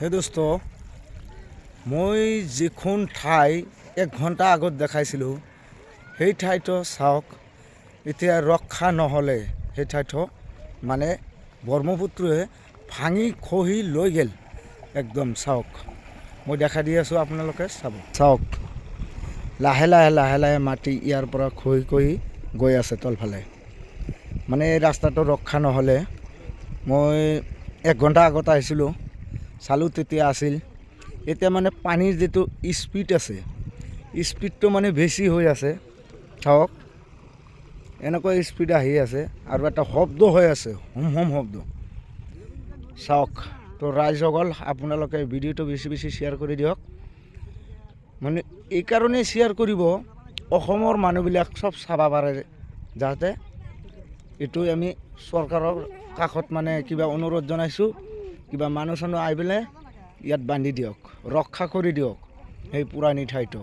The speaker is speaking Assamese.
হে দোস্ত, মই যিখন ঠাই 1 ঘণ্টা আগত দেখাইছিলোঁ সেই ঠাইটো চাওক। এতিয়া ৰক্ষা নহ'লে সেই ঠাইটো মানে ব্ৰহ্মপুত্ৰই ভাঙি খহি লৈ গ'ল। একদম চাওক, মই দেখাই দি আছোঁ, আপোনালোকে চাওক। লাহে লাহে মাটি ইয়াৰ পৰা খহি গৈ আছে তলফালে। মানে এই ৰাস্তাটো ৰক্ষা নহ'লে, মই 1 ঘণ্টা আগত আহিছিলোঁ, চালোঁ তেতিয়া আছিল। এতিয়া মানে পানীৰ যিটো স্পীড আছে, স্পীডটো মানে বেছি হৈ আছে। চাওক, এনেকুৱা স্পীড আহি আছে আৰু এটা শব্দ হৈ আছে, হুম শব্দ। চাওক তো ৰাইজসকল, আপোনালোকে ভিডিঅ'টো বেছি শ্বেয়াৰ কৰি দিয়ক। মানে এইকাৰণেই শ্বেয়াৰ কৰিব, অসমৰ মানুহবিলাক চব চাব পাৰে, যাতে এইটো আমি চৰকাৰৰ কাষত মানে কিবা অনুৰোধ জনাইছোঁ, কিবা মানুহ চানুহ আহি পেলাই ইয়াত বান্ধি দিয়ক, ৰক্ষা কৰি দিয়ক সেই পুৰণি ঠাইটো।